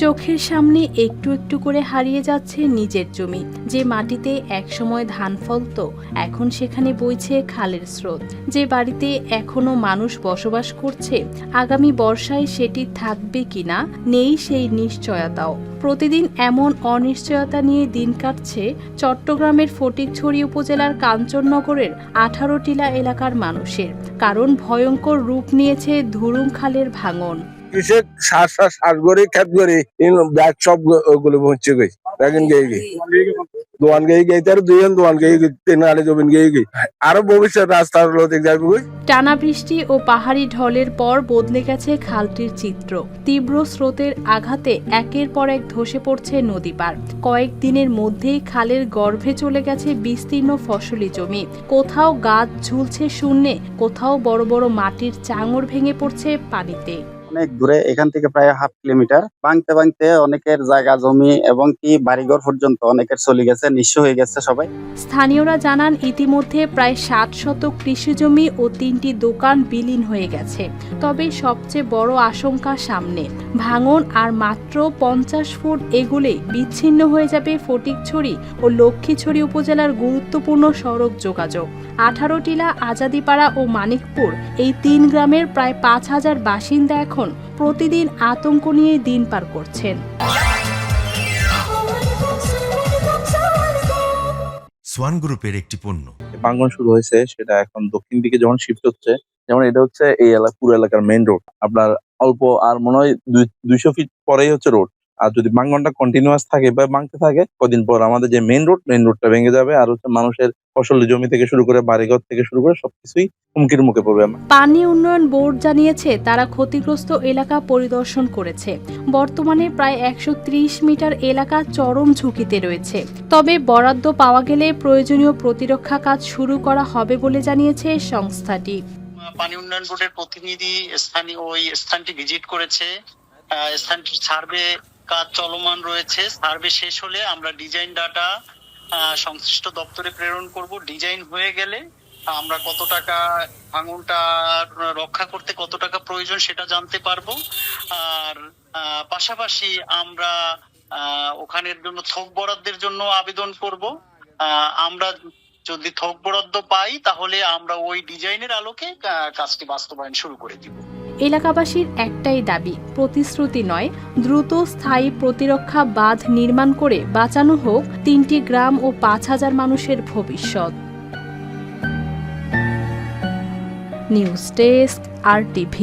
চোখের সামনে একটু একটু করে হারিয়ে যাচ্ছে নিজের জমি। যে মাটিতে একসময় ধান ফলতো, এখন সেখানে বইছে খালের স্রোত। যে বাড়িতে এখনো মানুষ বসবাস করছে, আগামী বর্ষায় সেটি থাকবে কিনা নেই সেই নিশ্চয়তাও। প্রতিদিন এমন অনিশ্চয়তা নিয়ে দিন কাটছে চট্টগ্রামের ফটিকছড়ি উপজেলার কাঞ্চননগরের 18 টিলা এলাকার মানুষের। কারণ ভয়ঙ্কর রূপ নিয়েছে ধুরুং খালের ভাঙন। কৃষক শ্বাস করে খেত করে ব্যাগ সব ওগুলো হচ্ছে গই এখন দোয়ান গই তার দুইজন দোয়ান গই তিন আলে জমিন গই আরো ভবিষ্যৎ রাস্তার লোক যাবে গই। টানা বৃষ্টি ও পাহাড়ি ঢলের পর বদলে গেছে খালটির চিত্র। তীব্র স্রোতের আঘাতে একের পর এক ধসে পড়ছে নদী পার। কয়েকদিনের মধ্যেই খালের গর্ভে চলে গেছে বিস্তীর্ণ ফসলি জমি। কোথাও গাছ ঝুলছে শূন্যে, কোথাও বড় বড় মাটির চাঙড় ভেঙে পড়ছে পানিতে। অনেক দূরে, এখান থেকে প্রায় 1/2 কিলোমিটার। ভাঙতে অনেকের জায়গা জমি এবং কি বাড়িঘর পর্যন্ত অনেকের চলে গেছে, নিঃস্ব হয়ে গেছে সবাই। স্থানীয়রা জানান ইতিমধ্যে প্রায় 60 শতক কৃষি জমি ও 3টি দোকান বিলীন হয়ে গেছে। তবে সবচেয়ে বড় আশঙ্কা সামনে। ভাঙন আর মাত্র 50 ফুট এগুলে বিচ্ছিন্ন হয়ে যাবে ফটিকছড়ি ও লক্ষ্মীছড়ি উপজেলার গুরুত্বপূর্ণ সড়ক যোগাযোগ। 18 টিলা, আজাদিপাড়া ও মানিকপুর এই 3 গ্রামের প্রায় 5000 বাসিন্দা এখন প্রতিদিন আতঙ্ক নিয়ে দিন পার করছেন। সোয়ান গ্রুপের একটি পণ্য। ভাঙন শুরু হয়েছে, সেটা এখন দক্ষিণ দিকে যখন শিফট হচ্ছে, যেমন এটা হচ্ছে এই পুরো এলাকার মেইন রোড। আপনার অল্প আর মনে হয় 200 ফিট পরেই হচ্ছে রোড। আর যদি ভাঙনটা কন্টিনিউয়াস থাকে বা ভাঙতে থাকে, কদিন পর আমাদের যে মেইন রোডটা ভেঙে যাবে। আর হচ্ছে মানুষের ফসলি জমি থেকে শুরু করে বাড়িঘর থেকে শুরু করে সবকিছুই হুমকির মুখে পড়বে। পানি উন্নয়ন বোর্ড জানিয়েছে তারা ক্ষতিগ্রস্ত এলাকা পরিদর্শন করেছে। বর্তমানে প্রায় 130 মিটার এলাকা চরম ঝুঁকিতে রয়েছে। তবে বরাদ্দ পাওয়া গেলে প্রয়োজনীয় প্রতিরক্ষা কাজ শুরু করা হবে বলে জানিয়েছে সংস্থাটি। পানি উন্নয়ন বোর্ডের প্রতিনিধি ওই স্থানটি ভিজিট করেছে। স্থানটির সার্ভে কাজ চলমান রয়েছে। সার্ভে শেষ হলে আমরা ডিজাইন ডাটা সংশ্লিষ্ট দপ্তরে প্রেরণ করব। ডিজাইন হয়ে গেলে আমরা কত টাকা ভাঙনটা রক্ষা করতে কত টাকা প্রয়োজন সেটা জানতে পারবো। আর পাশাপাশি আমরা ওখানের জন্য থোক বরাদ্দের জন্য আবেদন করব। আমরা যদি থোক বরাদ্দ পাই তাহলে আমরা ওই ডিজাইনের আলোকে কাজটি বাস্তবায়ন শুরু করে দিব। এলাকাবাসীর একটাই দাবি, প্রতিশ্রুতি নয়, দ্রুত স্থায়ী প্রতিরক্ষা বাঁধ নির্মাণ করে বাঁচানো হোক 3টি গ্রাম ও 5000 মানুষের ভবিষ্যৎ। News desk, RTV।